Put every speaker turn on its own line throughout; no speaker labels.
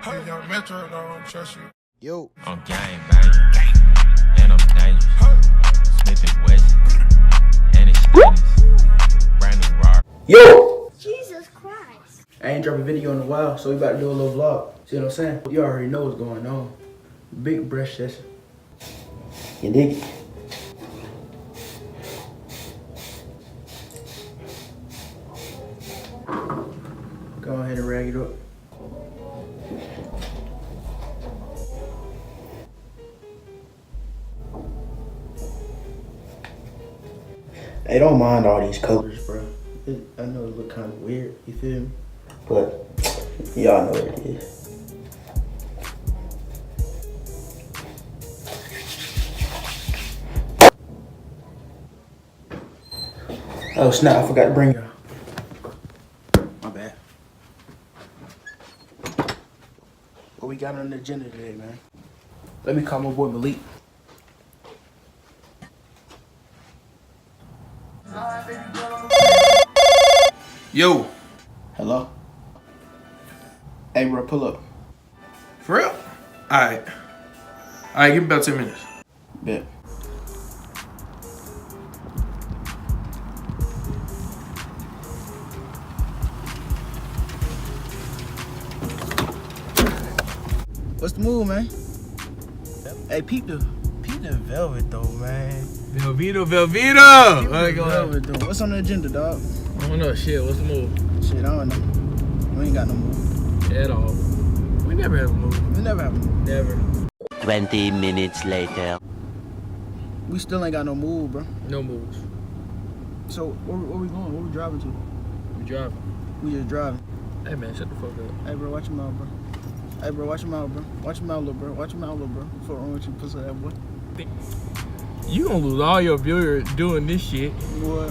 Hey, young Metro, don't trust you.
Yo.
I'm gang banging, and I'm dangerous. Smith and Wesson, and it's Spanish. Brand new rock.
Yo!
Jesus Christ.
I ain't dropped a video in a while, so we about to do a little vlog. See what I'm saying? You already know what's going on. Big brush session. You dig it? Go ahead and rag it up. Hey, don't mind all these colors, bro. I know it look kind of weird, you feel me? But y'all know what it is. Oh snap, I forgot to bring y'all. My bad. What we got on the agenda today, man? Let me call my boy Malik.
Yo.
Hello? Hey, bro, pull up.
For real? Alright. Alright, give me about 10 minutes.
Bet. What's the move, man? Hey, peep the velvet though, man.
Velveeta.
Velvet though. What's on the agenda, dog?
I don't know, shit. What's the move?
Shit, I don't know. We ain't got no move.
At all. We never have a move.
We never have a move.
Never.
20 minutes later.
We still ain't got no move, bro.
No moves.
So, where we going? Where we driving to?
We driving.
We just driving.
Hey, man, shut the fuck up.
Hey, bro, watch your mouth, bro. Hey, bro, watch your mouth, bro. Watch your mouth, little bro. Watch your mouth, little bro. What's wrong with you, pussy that boy?
You gonna lose all your viewers doing this shit.
What?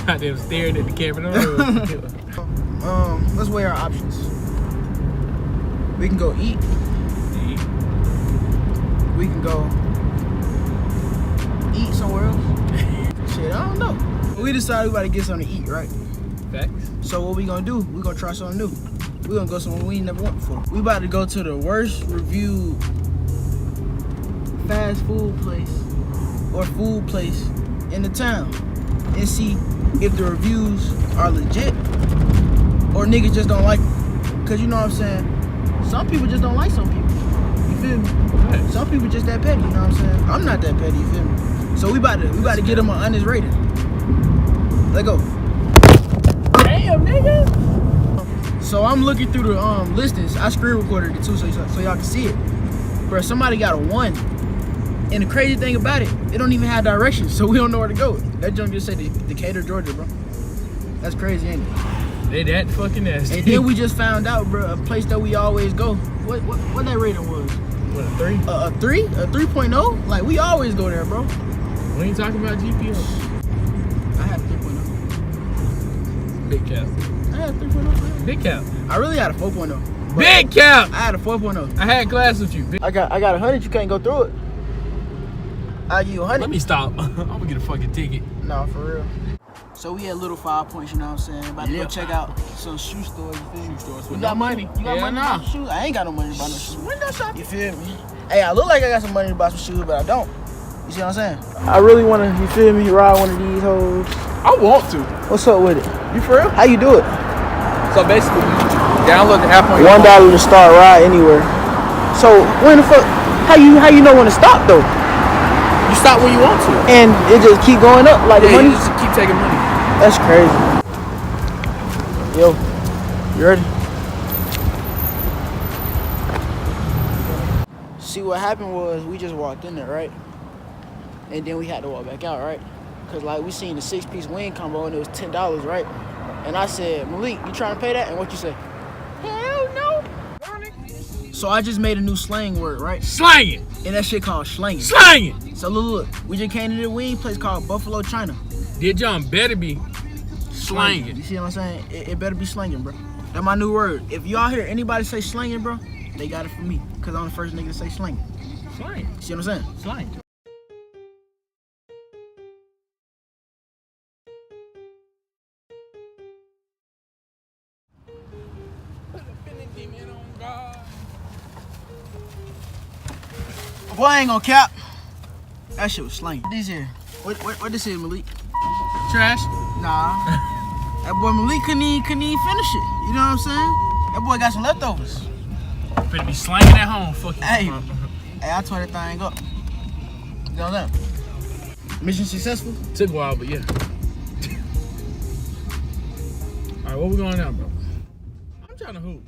Goddamn staring at the camera.
Let's weigh our options. We can go eat. We can go eat somewhere else. Shit, I don't know. We decided we about to get something to eat, right?
Facts.
So what we gonna do? We gonna try something new. We gonna go somewhere we ain't never went before. We about to go to the worst reviewed fast food place or food place in the town and see if the reviews are legit or niggas just don't like them. Cause you know what I'm saying? Some people just don't like some people. You feel me?
Right.
Some people just that petty, you know what I'm saying? I'm not that petty, you feel me? So we about to get them an honest rating. Let go. Damn, nigga. So I'm looking through the listings. I screen recorded it too, so y'all can see it. Bro, somebody got a 1. And the crazy thing about it, it don't even have directions, so we don't know where to go. That junk just say Decatur, Georgia, bro. That's crazy, ain't it?
They that fucking nasty.
And then we just found out, bro, a place that we always go. What that rating was?
What, a 3?
A 3? A 3.0? Like, we always go there, bro.
We ain't talking about GPS.
I had a 3.0.
Big cap.
I had a 3.0.
Big cap.
I really had a 4.0.
Big cap!
I had a 4.0.
I had class with you.
I got 100, you can't go through it. I'll give you 100.
Let me stop. I'm gonna get a fucking ticket.
No, for real. So we had little 5 points, you know what I'm saying? About to go check out some shoe stores, you feel me?
Shoe stores
You
with
got
no
money? You got
Yeah,
money to
nah.
buy some shoes? I ain't got no money to buy no shoes.
Window shopping.
You feel me? Hey, I look like I got some money to buy some shoes, but I don't. You see what I'm saying? I really want to, you feel me, ride one of these hoes.
I want to.
What's up with it?
You for real?
How you do it?
So basically, you download the app on your
$1
phone.
to start ride anywhere. So when the fuck, how you know when to stop though?
You stop when you want to.
And it just keep going up like the money?
You just keep taking money.
That's crazy. Yo, you ready? See, what happened was we just walked in there, right? And then we had to walk back out, right? Cause like we seen the 6-piece wing combo and it was $10, right? And I said, Malik, you trying to pay that? And what you say? Hell no. So I just made a new slang word, right?
Slanging.
And that shit called slanging.
Slanging.
So look, we just came to the wing place called Buffalo China.
Did John better be slanging.
You see what I'm saying? It better be slanging, bro. That's my new word. If y'all hear anybody say slanging, bro, they got it from me. Cause I'm the first nigga to say slanging.
Slang.
See what I'm saying?
Slang.
Boy, I ain't gonna cap. That shit was slanging. These here. What this is, Malik?
Trash?
Nah. That boy Malik couldn't even finish it. You know what I'm saying? That boy got some leftovers.
Finna be slanging at home. Fuck you.
Hey, I tore that thing up. You know that? Mission successful?
Took a while, but yeah. All right, where we going now, bro? I'm trying to hoop.